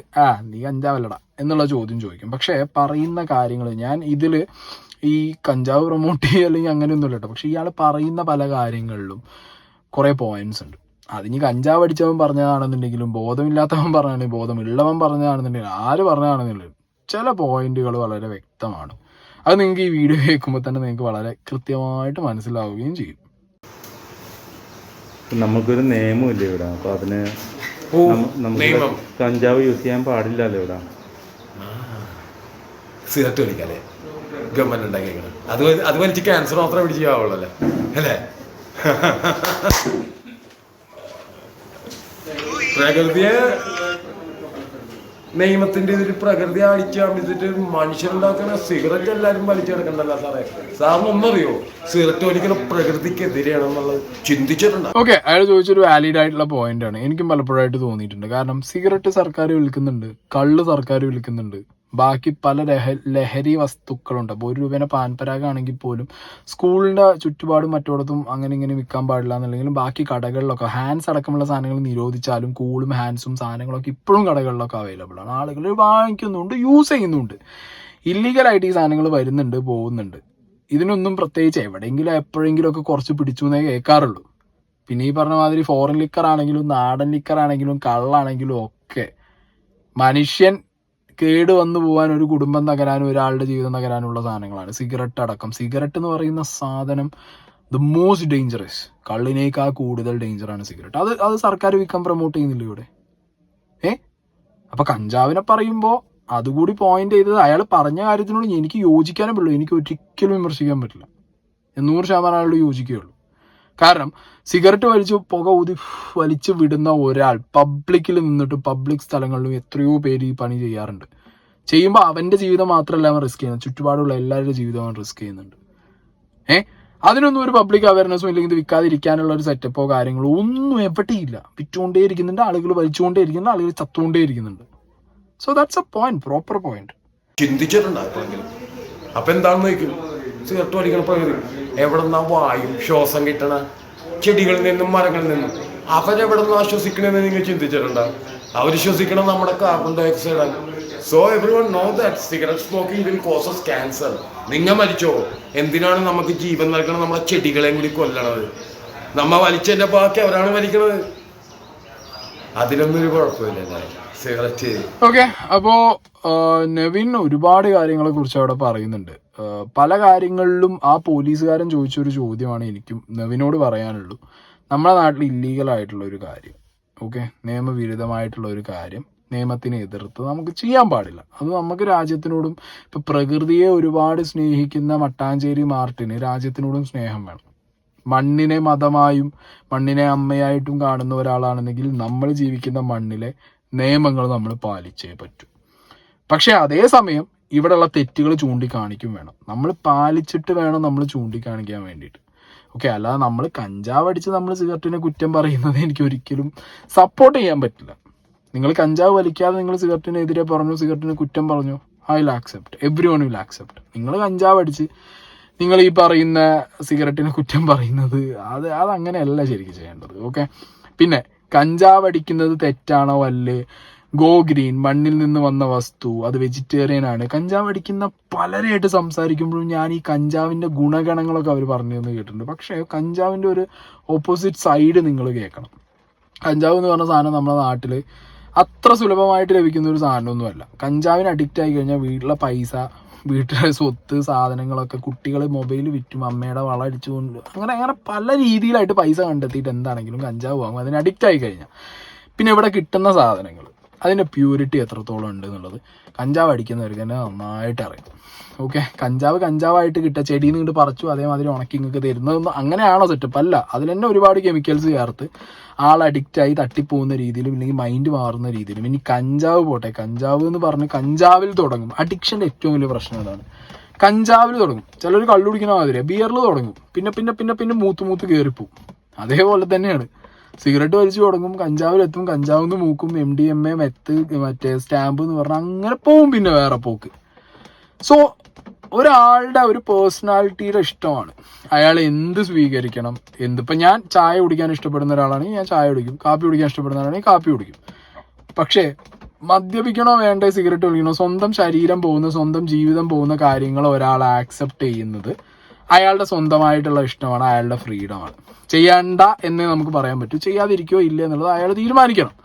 നീ കഞ്ചാവല്ലടാ എന്നുള്ള ചോദ്യം ചോദിക്കും. പക്ഷേ പറയുന്ന കാര്യങ്ങൾ, ഞാൻ ഇതിൽ ഈ കഞ്ചാവ് പ്രൊമോട്ട് ചെയ്യുക അല്ലെങ്കിൽ അങ്ങനെയൊന്നുമില്ല കേട്ടോ, പക്ഷെ ഇയാൾ പറയുന്ന പല കാര്യങ്ങളിലും കുറേ പോയിന്റ്സ് ഉണ്ട്. അതിന് കഞ്ചാവ് അടിച്ചവൻ പറഞ്ഞതാണെന്നുണ്ടെങ്കിലും ബോധമില്ലാത്തവൻ പറഞ്ഞാണെങ്കിൽ ബോധമുള്ളവൻ പറഞ്ഞതാണെന്നുണ്ടെങ്കിലും ആര് പറഞ്ഞതാണെന്നുണ്ടെങ്കിലും ചില പോയിന്റുകൾ വളരെ വ്യക്തമാണ്. അത് നിങ്ങൾക്ക് ഈ വീഡിയോ കേൾക്കുമ്പോൾ തന്നെ നിങ്ങൾക്ക് വളരെ കൃത്യമായിട്ട് മനസ്സിലാവുകയും ചെയ്യും. നമുക്കൊരു നിയമമില്ല ഇവിടെ, അപ്പൊ അതിന് നമുക്ക് കഞ്ചാവ് യൂസ് ചെയ്യാൻ പാടില്ലല്ലോ ഇവിടെ. സിഗരറ്റ് വലിക്കാല്ലേ ഗവൺമെന്റ് ഉണ്ടാക്കിയേക്കണം. അത് വലിച്ച് ക്യാൻസർ മാത്രമേ പിടിച്ച് ചെയ്യാവുള്ളൂ അല്ലേ? പ്രകൃതിയെ നിയമത്തിന്റെ ഇതിൽ പ്രകൃതി അടിച്ചമിച്ചിട്ട് മനുഷ്യരുണ്ടാക്കുന്ന സിഗരറ്റ് എല്ലാവരും വലിച്ചെടുക്കണ്ടല്ലോ സാറേ. സാറിന് ഒന്നറിയോ സിഗരറ്റ് വലിക്കുന്ന പ്രകൃതിക്കെതിരെയാണെന്നുള്ളത് ചിന്തിച്ചിട്ടുണ്ടോ? ഓക്കെ, അയാൾ ചോദിച്ചൊരു വാലിഡ് ആയിട്ടുള്ള പോയിന്റ് ആണ്. എനിക്കും പലപ്പോഴായിട്ട് തോന്നിയിട്ടുണ്ട്. കാരണം സിഗരറ്റ് സർക്കാർ വിൽക്കുന്നുണ്ട്, കള്ള് സർക്കാർ വിൽക്കുന്നുണ്ട്, ബാക്കി പല ലഹരി വസ്തുക്കളുണ്ട്. അപ്പോൾ 1 രൂപേനെ പാൻപരാഗാണെങ്കിൽ പോലും സ്കൂളിൻ്റെ ചുറ്റുപാടും മറ്റോടത്തും അങ്ങനെ ഇങ്ങനെ വിൽക്കാൻ പാടില്ല എന്നുണ്ടെങ്കിലും ബാക്കി കടകളിലൊക്കെ ഹാൻഡ്സ് അടക്കമുള്ള സാധനങ്ങൾ നിരോധിച്ചാലും കൂളും ഹാൻഡ്സും സാധനങ്ങളൊക്കെ ഇപ്പോഴും കടകളിലൊക്കെ അവൈലബിൾ ആണ്. ആളുകൾ വാങ്ങിക്കുന്നുണ്ട്, യൂസ് ചെയ്യുന്നുണ്ട്. ഇല്ലീഗലായിട്ട് ഈ സാധനങ്ങൾ വരുന്നുണ്ട്, പോകുന്നുണ്ട്. ഇതിനൊന്നും പ്രത്യേകിച്ച് എവിടെയെങ്കിലും എപ്പോഴെങ്കിലും ഒക്കെ കുറച്ച് പിടിച്ചു എന്നേ കേൾക്കാറുള്ളൂ. പിന്നെ ഈ പറഞ്ഞ മാതിരി ഫോറിൻ ലിക്കർ ആണെങ്കിലും നാടൻ ലിക്കർ ആണെങ്കിലും കള്ളാണെങ്കിലും ഒക്കെ മനുഷ്യൻ കേട് വന്നു പോകാൻ, ഒരു കുടുംബം തകരാനും ഒരാളുടെ ജീവിതം തകരാനുള്ള സാധനങ്ങളാണ്. സിഗരറ്റ് അടക്കം. സിഗരറ്റ് എന്ന് പറയുന്ന സാധനം ദ മോസ്റ്റ് ഡേഞ്ചറസ്. കള്ളിനേക്കാൾ കൂടുതൽ ഡേഞ്ചറാണ് സിഗരറ്റ്. അത് സർക്കാർ വിൽക്കാൻ പ്രൊമോട്ട് ചെയ്യുന്നില്ല ഇവിടെ. അപ്പൊ കഞ്ചാവിനെ പറയുമ്പോൾ അതുകൂടി പോയിന്റ് ചെയ്തത് അയാൾ പറഞ്ഞ കാര്യത്തിനോട് എനിക്ക് യോജിക്കാനേ പറ്റുള്ളൂ. എനിക്ക് ഒരിക്കലും വിമർശിക്കാൻ പറ്റില്ല. 100% അയാളോട് യോജിക്കുകയുള്ളൂ. കാരണം സിഗരറ്റ് പുക വലിച്ചു വിടുന്ന ഒരാൾ പബ്ലിക്കിൽ നിന്നിട്ട് പബ്ലിക് സ്ഥലങ്ങളിലും എത്രയോ പേര് ഈ പണി ചെയ്യാറുണ്ട്. ചെയ്യുമ്പോൾ അവൻ്റെ ജീവിതം മാത്രമല്ല അവൻ റിസ്ക് ചെയ്യുന്നത്, ചുറ്റുപാടുള്ള എല്ലാവരുടെ ജീവിതം അവൻ റിസ്ക് ചെയ്യുന്നുണ്ട്. അതിനൊന്നും ഒരു പബ്ലിക് അവയർനെസ്സും ഇല്ലെങ്കിൽ ഇത് വിൽക്കാതിരിക്കാനുള്ള ഒരു സെറ്റപ്പോ കാര്യങ്ങളോ ഒന്നും എവിടെയില്ല. വിറ്റുകൊണ്ടേ ഇരിക്കുന്നുണ്ട് ആളുകൾ, വലിച്ചുകൊണ്ടേ ഇരിക്കുന്നുണ്ട് ആളുകൾ, ചത്തുകൊണ്ടേ ഇരിക്കുന്നുണ്ട്. So that's a point, proper point. ചിന്തിച്ചിട്ടുണ്ടായിരുന്നു. അപ്പൊ എന്താണെന്ന് ചോദിക്കും, സിഗരറ്റ് വലിക്കണ പ്രകൃതി എവിടെ നിന്നാ വായും ശ്വാസം കിട്ടണ? ചെടികളിൽ നിന്നും മരങ്ങളിൽ നിന്നും. അവരെവിടെ നിന്നാ ശ്വസിക്കണമെന്ന് നിങ്ങൾ ചിന്തിച്ചിട്ടുണ്ടോ? അവർ ശ്വസിക്കണം നമ്മുടെ കാർബൺ ഡൈ ഓക്സൈഡ് ആണ്. So everyone know that cigarette smoking will causes cancer. നിങ്ങൾ മരിച്ചോ? എന്തിനാണ് നമുക്ക് ജീവൻ നൽകണം? നമ്മളെ ചെടികളെയും കൂടി കൊല്ലണത്. നമ്മ വലിച്ചതിന്റെ ബാക്കി അവരാണ് വലിക്കണത്. അതിലൊന്നും ഒരു കുഴപ്പമില്ല സിഗരറ്റ്. ഓക്കെ, അപ്പോ നെവിൻ ഒരുപാട് കാര്യങ്ങളെ കുറിച്ച് അവിടെ പറയുന്നുണ്ട്. പല കാര്യങ്ങളിലും ആ പോലീസുകാരൻ ചോദിച്ചൊരു ചോദ്യമാണ് എനിക്കും നെവിനോട് പറയാനുള്ളൂ. നമ്മുടെ നാട്ടിൽ ഇല്ലീഗലായിട്ടുള്ള ഒരു കാര്യം, ഓക്കെ, നിയമവിരുദ്ധമായിട്ടുള്ള ഒരു കാര്യം നിയമത്തിനെ എതിർത്ത് നമുക്ക് ചെയ്യാൻ പാടില്ല. അത് നമുക്ക് രാജ്യത്തിനോടും ഇപ്പം പ്രകൃതിയെ ഒരുപാട് സ്നേഹിക്കുന്ന മട്ടാഞ്ചേരി മാർട്ടിന് രാജ്യത്തിനോടും സ്നേഹം വേണം. മണ്ണിനെ മതമായും മണ്ണിനെ അമ്മയായിട്ടും കാണുന്ന ഒരാളാണെന്നെങ്കിൽ നമ്മൾ ജീവിക്കുന്ന മണ്ണിലെ നിയമങ്ങൾ നമ്മൾ പാലിച്ചേ പറ്റൂ. പക്ഷെ അതേസമയം ഇവിടെയുള്ള തെറ്റുകൾ ചൂണ്ടിക്കാണിക്കും വേണം. നമ്മൾ പാലിച്ചിട്ട് വേണം നമ്മൾ ചൂണ്ടിക്കാണിക്കാൻ വേണ്ടിയിട്ട്. ഓക്കെ, അല്ലാതെ നമ്മൾ കഞ്ചാവ് അടിച്ച് നമ്മൾ സിഗരറ്റിനെ കുറ്റം പറയുന്നത് എനിക്ക് ഒരിക്കലും സപ്പോർട്ട് ചെയ്യാൻ പറ്റില്ല. നിങ്ങൾ കഞ്ചാവ് വലിക്കാതെ നിങ്ങൾ സിഗരറ്റിനെതിരെ പറഞ്ഞു, സിഗരറ്റിനെ കുറ്റം പറഞ്ഞു, I will accept, every one will accept. നിങ്ങൾ കഞ്ചാവ് അടിച്ച് നിങ്ങൾ ഈ പറയുന്ന സിഗരറ്റിനെ കുറ്റം പറയുന്നത് അതങ്ങനെയല്ല ശരിക്കും ചെയ്യേണ്ടത്. ഓക്കെ, പിന്നെ കഞ്ചാവ് അടിക്കുന്നത് തെറ്റാണോ അല്ലേ? ഗോ ഗ്രീൻ, മണ്ണിൽ നിന്ന് വന്ന വസ്തു, അത് വെജിറ്റേറിയൻ ആണ്. കഞ്ചാവ് അടിക്കുന്ന പലരായിട്ട് സംസാരിക്കുമ്പോഴും ഞാൻ ഈ കഞ്ചാവിൻ്റെ ഗുണഗണങ്ങളൊക്കെ അവർ പറഞ്ഞു തന്നു കേട്ടിട്ടുണ്ട്. പക്ഷേ കഞ്ചാവിൻ്റെ ഒരു ഓപ്പോസിറ്റ് സൈഡ് നിങ്ങൾ കേൾക്കണം. കഞ്ചാവ് എന്ന് പറഞ്ഞ സാധനം നമ്മുടെ നാട്ടിൽ അത്ര സുലഭമായിട്ട് ലഭിക്കുന്ന ഒരു സാധനമൊന്നുമല്ല. കഞ്ചാവിന് അഡിക്റ്റ് ആയി കഴിഞ്ഞാൽ വീട്ടിലെ പൈസ, വീട്ടിലെ സ്വത്ത്, സാധനങ്ങളൊക്കെ കുട്ടികൾ മൊബൈൽ വിറ്റും അമ്മയുടെ വള അടിച്ചുകൊണ്ട് അങ്ങനെ പല രീതിയിലായിട്ട് പൈസ കണ്ടെത്തിയിട്ട് എന്താണെങ്കിലും കഞ്ചാവ് വാങ്ങും. അതിന് അഡിക്റ്റ് ആയി കഴിഞ്ഞാൽ പിന്നെ ഇവിടെ കിട്ടുന്ന സാധനങ്ങൾ അതിൻ്റെ പ്യൂരിറ്റി എത്രത്തോളം ഉണ്ട് എന്നുള്ളത് കഞ്ചാവ് അടിക്കുന്നവർക്ക് തന്നെ നന്നായിട്ട് അറിയാം. ഓക്കെ, കഞ്ചാവായിട്ട് കിട്ടുക ചെടിയിൽ നിന്ന് പറിച്ചു അതേമാതിരി ഉണക്കി നിങ്ങൾക്ക് തരുന്നതൊന്നും അങ്ങനെയാണോ സെറ്റപ്പ്? അല്ല, അതിൽ തന്നെ ഒരുപാട് കെമിക്കൽസ് ചേർത്ത് ആൾ അഡിക്റ്റായി തട്ടിപ്പോകുന്ന രീതിയിലും ഇല്ലെങ്കിൽ മൈൻഡ് മാറുന്ന രീതിയിലും. ഇനി കഞ്ചാവ് പോട്ടെ, കഞ്ചാവ് എന്ന് പറഞ്ഞ് കഞ്ചാവിൽ തുടങ്ങും. അഡിക്ഷൻ്റെ ഏറ്റവും വലിയ പ്രശ്നം അതാണ്. കഞ്ചാവിൽ തുടങ്ങും, ചിലർ കള്ളു കുടിക്കുന്ന മാതിരി ബിയറിൽ തുടങ്ങും, പിന്നെ മൂത്ത് കയറിപ്പോവും. അതേപോലെ തന്നെയാണ് സിഗരറ്റ് വലിച്ചു തുടങ്ങും, കഞ്ചാവിലെത്തും, കഞ്ചാവിന്ന് മൂക്കും, MDMA, മെത്ത്, മറ്റേ സ്റ്റാമ്പ് എന്ന് പറഞ്ഞാൽ അങ്ങനെ പോവും, പിന്നെ വേറെ പോക്ക്. സോ ഒരാളുടെ ഒരു പേഴ്സണാലിറ്റിയുടെ ഇഷ്ടമാണ് അയാൾ എന്ത് സ്വീകരിക്കണം, ഇപ്പം ഞാൻ ചായ കുടിക്കാൻ ഇഷ്ടപ്പെടുന്ന ഒരാളാണെങ്കിൽ ഞാൻ ചായ കുടിക്കും, കാപ്പി കുടിക്കാൻ ഇഷ്ടപ്പെടുന്ന ആളാണെങ്കിൽ കാപ്പി കുടിക്കും. പക്ഷേ മദ്യപിക്കണോ വേണ്ടേ, സിഗരറ്റ് വലിക്കണോ, സ്വന്തം ശരീരം പോകുന്ന, സ്വന്തം ജീവിതം പോകുന്ന കാര്യങ്ങൾ ഒരാൾ ആക്സെപ്റ്റ് ചെയ്യുന്നത് അയാളുടെ സ്വന്തമായിട്ടുള്ള ഇഷ്ടമാണ്, അയാളുടെ ഫ്രീഡമാണ്. ചെയ്യണ്ട എന്നേ നമുക്ക് പറയാൻ പറ്റൂ, ചെയ്യാതിരിക്കോ ഇല്ല എന്നുള്ളത് അയാൾ തീരുമാനിക്കണം.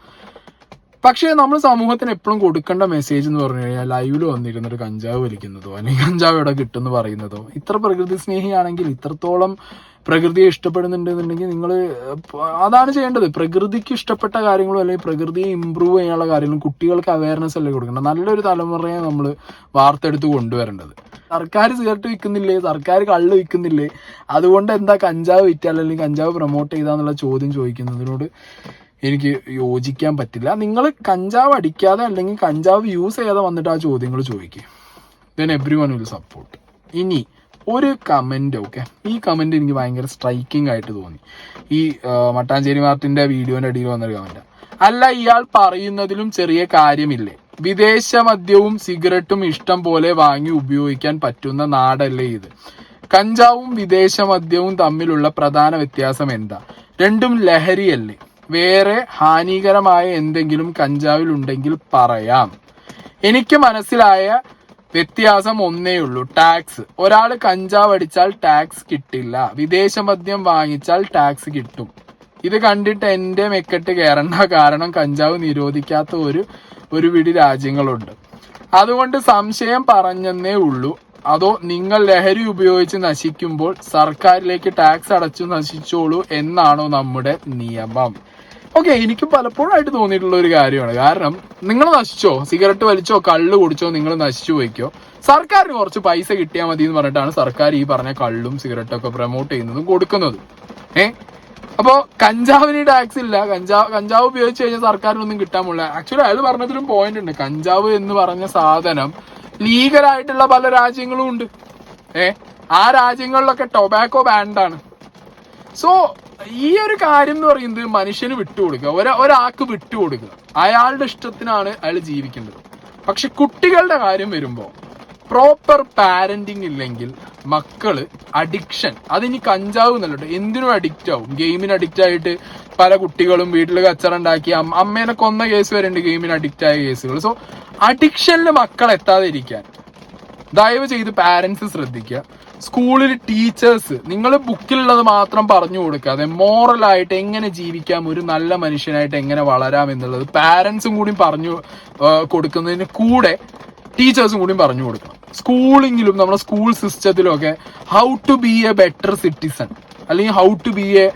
പക്ഷേ നമ്മൾ സമൂഹത്തിന് എപ്പോഴും കൊടുക്കേണ്ട മെസ്സേജ് എന്ന് പറഞ്ഞു കഴിഞ്ഞാൽ ലൈവിൽ വന്നിരുന്നൊരു കഞ്ചാവ് വലിക്കുന്നതോ അല്ലെങ്കിൽ കഞ്ചാവ് ഇവിടെ കിട്ടുമെന്ന് പറയുന്നതോ, ഇത്ര പ്രകൃതി സ്നേഹിയാണെങ്കിൽ, ഇത്രത്തോളം പ്രകൃതിയെ ഇഷ്ടപ്പെടുന്നുണ്ടെന്നുണ്ടെങ്കിൽ നിങ്ങൾ അതാണ് ചെയ്യേണ്ടത്. പ്രകൃതിക്ക് ഇഷ്ടപ്പെട്ട കാര്യങ്ങളും അല്ലെങ്കിൽ പ്രകൃതിയെ ഇമ്പ്രൂവ് ചെയ്യാനുള്ള കാര്യങ്ങളും കുട്ടികൾക്ക് അവയർനെസ് അല്ലേ കൊടുക്കേണ്ടത്. നല്ലൊരു തലമുറയെ നമ്മൾ വാർത്തെടുത്ത് കൊണ്ടുവരേണ്ടത്. സർക്കാർ സിഗരറ്റ് വിൽക്കുന്നില്ലേ, സർക്കാർ കള്ള് വിൽക്കുന്നില്ലേ, അതുകൊണ്ട് എന്താ കഞ്ചാവ് വിറ്റാൽ അല്ലെങ്കിൽ കഞ്ചാവ് പ്രൊമോട്ട് ചെയ്താന്നുള്ള ചോദ്യം ചോദിക്കുന്നതിനോട് എനിക്ക് യോജിക്കാൻ പറ്റില്ല. നിങ്ങൾ കഞ്ചാവ് അടിക്കാതെ അല്ലെങ്കിൽ കഞ്ചാവ് യൂസ് ചെയ്യാതെ വന്നിട്ട് ആ ചോദ്യങ്ങൾ ചോദിക്കുക, ദെൻ എവ്രിവൺ വിൽ സപ്പോർട്ട്. ഇനി ഒരു കമൻറ്റ്, ഓക്കെ, ഈ കമൻറ്റ് എനിക്ക് ഭയങ്കര സ്ട്രൈക്കിംഗ് ആയിട്ട് തോന്നി. ഈ മട്ടാഞ്ചേരി മാർട്ടിൻ്റെ വീഡിയോൻ്റെ അടിയിൽ വന്നൊരു കമൻറ്റ്. അല്ല, ഇയാൾ പറയുന്നതിലും ചെറിയ കാര്യമില്ലേ, വിദേശ മദ്യവും സിഗരറ്റും ഇഷ്ടം പോലെ വാങ്ങി ഉപയോഗിക്കാൻ പറ്റുന്ന നാടല്ലേ ഇത്? കഞ്ചാവും വിദേശ മദ്യവും തമ്മിലുള്ള പ്രധാന വ്യത്യാസം എന്താ? രണ്ടും ലഹരിയല്ലേ? വേറെ ഹാനികരമായ എന്തെങ്കിലും കഞ്ചാവിൽ ഉണ്ടെങ്കിൽ പറയാം. എനിക്ക് മനസ്സിലായ വ്യത്യാസം ഒന്നേ ഉള്ളൂ, ടാക്സ്. ഒരാൾ കഞ്ചാവ് അടിച്ചാൽ ടാക്സ് കിട്ടില്ല, വിദേശ മദ്യം വാങ്ങിച്ചാൽ ടാക്സ് കിട്ടും. ഇത് കണ്ടിട്ട് എൻ്റെ മെക്കെട്ട് കയറണ്ട, കാരണം കഞ്ചാവ് നിരോധിക്കാത്ത ഒരു പിടി രാജ്യങ്ങളുണ്ട്. അതുകൊണ്ട് സംശയം പറഞ്ഞെന്നേ ഉള്ളൂ. അതോ നിങ്ങൾ ലഹരി ഉപയോഗിച്ച് നശിക്കുമ്പോൾ സർക്കാരിലേക്ക് ടാക്സ് അടച്ചു നശിച്ചോളൂ എന്നാണോ നമ്മുടെ നിയമം? ഓക്കെ, എനിക്ക് പലപ്പോഴായിട്ട് തോന്നിയിട്ടുള്ള ഒരു കാര്യമാണ്. കാരണം നിങ്ങൾ നശിച്ചോ, സിഗരറ്റ് വലിച്ചോ, കള്ള് കുടിച്ചോ, നിങ്ങൾ നശിച്ചു പോയിക്കോ, സർക്കാരിന് കുറച്ച് പൈസ കിട്ടിയാൽ മതി എന്ന് പറഞ്ഞിട്ടാണ് സർക്കാർ ഈ പറഞ്ഞ കള്ളും സിഗരറ്റും ഒക്കെ പ്രൊമോട്ട് ചെയ്യുന്നതും കൊടുക്കുന്നതും. അപ്പോൾ കഞ്ചാവിന് ടാക്സ് ഇല്ല, കഞ്ചാവ് ഉപയോഗിച്ച് കഴിഞ്ഞാൽ സർക്കാരിനൊന്നും കിട്ടാൻ പോകില്ല. ആക്ച്വലി അയാൾ പറഞ്ഞതിലും പോയിന്റ് ഉണ്ട്. കഞ്ചാവ് എന്ന് പറഞ്ഞ സാധനം ലീഗലായിട്ടുള്ള പല രാജ്യങ്ങളും ഉണ്ട്. ആ രാജ്യങ്ങളിലൊക്കെ ടൊബാക്കോ ബാൻഡാണ്. സോ ഈ ഒരു കാര്യം എന്ന് പറയുന്നത് മനുഷ്യന് വിട്ടുകൊടുക്കുക, ഒരാൾക്ക് വിട്ടുകൊടുക്കുക. അയാളുടെ ഇഷ്ടത്തിനാണ് അയാൾ ജീവിക്കേണ്ടത്. പക്ഷെ കുട്ടികളുടെ കാര്യം വരുമ്പോൾ പ്രോപ്പർ പാരന്റിങ് ഇല്ലെങ്കിൽ മക്കള് അഡിക്ഷൻ, അതിനി കഞ്ചാവ് എന്നല്ലോ എന്തിനും അഡിക്റ്റ് ആവും. ഗെയിമിന് അഡിക്റ്റ് ആയിട്ട് പല കുട്ടികളും വീട്ടിൽ കച്ചറുണ്ടാക്കി അമ്മേനെ കൊന്ന കേസ് വരെ ഉണ്ട്, ഗെയിമിന് അഡിക്റ്റ് ആയ കേസുകൾ. സോ അഡിക്ഷനിൽ മക്കൾ എത്താതെ ഇരിക്കാൻ ദയവ് ചെയ്ത് പാരന്റ്സ് ശ്രദ്ധിക്കുക. സ്കൂളിൽ ടീച്ചേഴ്സ് നിങ്ങൾ ബുക്കിലുള്ളത് മാത്രം പറഞ്ഞു കൊടുക്കാതെ മോറലായിട്ട് എങ്ങനെ ജീവിക്കാം, ഒരു നല്ല മനുഷ്യനായിട്ട് എങ്ങനെ വളരാം എന്നുള്ളത് പാരന്റ്സും കൂടി പറഞ്ഞു കൊടുക്കുന്നതിന് കൂടെ ടീച്ചേഴ്സും കൂടി പറഞ്ഞു കൊടുക്കണം. സ്കൂളിങ്ങിലും നമ്മുടെ സ്കൂൾ സിസ്റ്റത്തിലും ഒക്കെ how to be a better citizen അല്ലെങ്കിൽ how to be a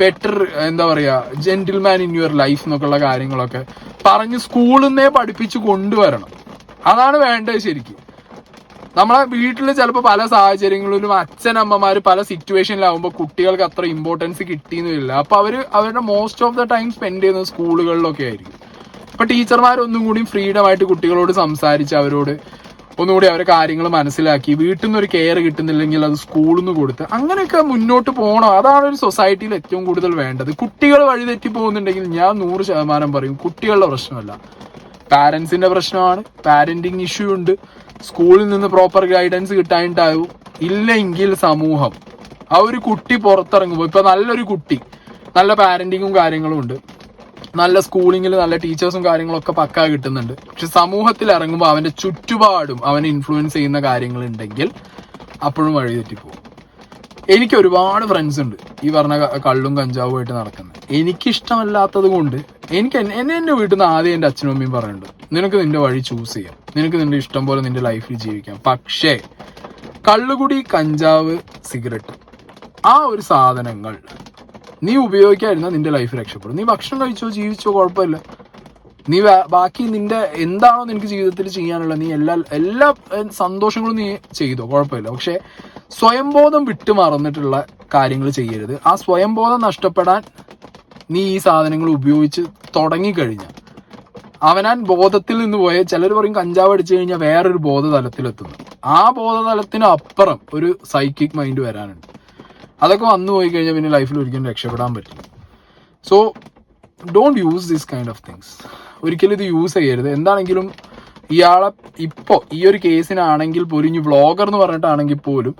better എന്താ പറയുക ജെന്റിൽമാൻ ഇൻ യുവർ ലൈഫ് എന്നൊക്കെയുള്ള കാര്യങ്ങളൊക്കെ പറഞ്ഞ് സ്കൂളിൽ നിന്നേ പഠിപ്പിച്ച് കൊണ്ടുവരണം. അതാണ് വേണ്ടത് ശരിക്കും. നമ്മളെ വീട്ടിൽ ചിലപ്പോൾ പല സാഹചര്യങ്ങളിലും അച്ഛനമ്മമാർ പല സിറ്റുവേഷനിലാവുമ്പോൾ കുട്ടികൾക്ക് അത്ര ഇമ്പോർട്ടൻസ് കിട്ടിയെന്ന് വരില്ല. അപ്പോൾ അവരുടെ most of the time spend ചെയ്യുന്നത് സ്കൂളുകളിലൊക്കെ ആയിരിക്കും. അപ്പോൾ ടീച്ചർമാരൊന്നും കൂടി ഫ്രീഡം ആയിട്ട് കുട്ടികളോട് സംസാരിച്ച് അവരോട് ഒന്നുകൂടി അവരെ കാര്യങ്ങൾ മനസ്സിലാക്കി, വീട്ടിൽ നിന്ന് ഒരു കെയർ കിട്ടുന്നില്ലെങ്കിൽ അത് സ്കൂളിൽ നിന്ന് കൊടുത്ത് അങ്ങനെയൊക്കെ മുന്നോട്ട് പോകണം. അതാണ് ഒരു സൊസൈറ്റിയിൽ ഏറ്റവും കൂടുതൽ വേണ്ടത്. കുട്ടികൾ വഴിതെറ്റി പോകുന്നുണ്ടെങ്കിൽ ഞാൻ 100% പറയും കുട്ടികളുടെ പ്രശ്നമല്ല, പാരന്റ്സിന്റെ പ്രശ്നമാണ്. പാരന്റിങ് ഇഷ്യൂ ഉണ്ട്. സ്കൂളിൽ നിന്ന് പ്രോപ്പർ ഗൈഡൻസ് കിട്ടാനിട്ടാവും. ഇല്ലെങ്കിൽ സമൂഹം ആ ഒരു കുട്ടി പുറത്തിറങ്ങുമ്പോൾ, ഇപ്പൊ നല്ലൊരു കുട്ടി നല്ല പാരന്റിങ്ങും കാര്യങ്ങളും ഉണ്ട്, നല്ല സ്കൂളിങ്ങിൽ നല്ല ടീച്ചേഴ്സും കാര്യങ്ങളൊക്കെ പക്കാ കിട്ടുന്നുണ്ട്. പക്ഷെ സമൂഹത്തിൽ ഇറങ്ങുമ്പോൾ അവന്റെ ചുറ്റുപാടും അവനെ ഇൻഫ്ലുവൻസ് ചെയ്യുന്ന കാര്യങ്ങൾ ഉണ്ടെങ്കിൽ അപ്പോഴും വഴിതെറ്റിപ്പോകും. എനിക്ക് ഒരുപാട് ഫ്രണ്ട്സ് ഉണ്ട് ഈ പറഞ്ഞ കള്ളും കഞ്ചാവുമായിട്ട് നടക്കുന്നത്. എനിക്കിഷ്ടമല്ലാത്തത് കൊണ്ട് എന്റെ വീട്ടിൽ നിന്ന് ആദ്യം എൻ്റെ അച്ഛനും അമ്മയും പറയുന്നുണ്ട്, നിനക്ക് നിന്റെ വഴി ചൂസ് ചെയ്യാം, നിനക്ക് നിന്റെ ഇഷ്ടം പോലെ നിന്റെ ലൈഫിൽ ജീവിക്കാം. പക്ഷേ കള്ളുകുടി, കഞ്ചാവ്, സിഗരറ്റ് ആ ഒരു സാധനങ്ങൾ നീ ഉപയോഗിക്കാതിരുന്നാൽ നിന്റെ ലൈഫ് രക്ഷപ്പെടും. നീ ഭക്ഷണം കഴിച്ചോ ജീവിച്ചോ കുഴപ്പമില്ല, നീ ബാക്കി നിന്റെ എന്താണോ നിനക്ക് ജീവിതത്തിൽ ചെയ്യാനുള്ളത്, നീ എല്ലാ സന്തോഷങ്ങളും നീ ചെയ്തോ കുഴപ്പമില്ല. പക്ഷെ സ്വയംബോധം വിട്ടു മറന്നിട്ടുള്ള കാര്യങ്ങൾ ചെയ്യരുത്. ആ സ്വയംബോധം നഷ്ടപ്പെടാൻ നീ ഈ സാധനങ്ങൾ ഉപയോഗിച്ച് തുടങ്ങിക്കഴിഞ്ഞാൽ അവനാൻ ബോധത്തിൽ നിന്ന് പോയ, ചിലർ പറയും കഞ്ചാവ് അടിച്ചു കഴിഞ്ഞാൽ വേറൊരു ബോധതലത്തിലെത്തുന്നു. ആ ബോധതലത്തിന് അപ്പുറം ഒരു സൈക്കിക് മൈൻഡ് വരാനുണ്ട്. അതൊക്കെ വന്നു പോയി കഴിഞ്ഞാൽ പിന്നെ ലൈഫിൽ ഒരിക്കലും രക്ഷപ്പെടാൻ പറ്റില്ല. So don't use this kind of things. ഒരിക്കലും ഇത് യൂസ് ചെയ്യരുത്. എന്താണെങ്കിലും ഇയാളെ ഇപ്പോൾ ഈ ഒരു കേസിനാണെങ്കിൽ പോലും, ഇനി വ്ളോഗർ എന്ന് പറഞ്ഞിട്ടാണെങ്കിൽ പോലും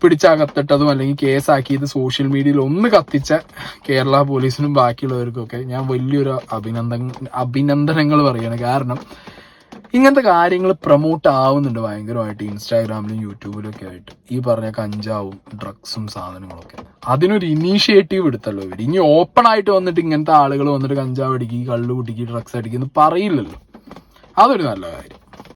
പിടിച്ചകത്തിട്ടതും അല്ലെങ്കിൽ കേസാക്കിയത് സോഷ്യൽ മീഡിയയിൽ ഒന്ന് കത്തിച്ച കേരള പോലീസിനും ബാക്കിയുള്ളവർക്കൊക്കെ ഞാൻ വലിയൊരു അഭിനന്ദനങ്ങൾ പറയാണ്. കാരണം ഇങ്ങനത്തെ കാര്യങ്ങൾ പ്രൊമോട്ട് ആവുന്നുണ്ട് ഭയങ്കരമായിട്ട് ഇൻസ്റ്റാഗ്രാമിലും യൂട്യൂബിലും ഒക്കെ ആയിട്ട്. ഈ പറഞ്ഞ കഞ്ചാവും ഡ്രഗ്സും സാധനങ്ങളൊക്കെ അതിനൊരു ഇനീഷ്യേറ്റീവ് എടുത്തല്ലോ ഇവർ. ഇനി ഓപ്പൺ ആയിട്ട് വന്നിട്ട് ഇങ്ങനത്തെ ആളുകൾ വന്നിട്ട് കഞ്ചാവ് അടിക്കുക, കള്ളു കുടിക്കുക, ഡ്രഗ്സ് അടിക്കുക എന്ന് പറയില്ലല്ലോ. അതൊരു നല്ല കാര്യം.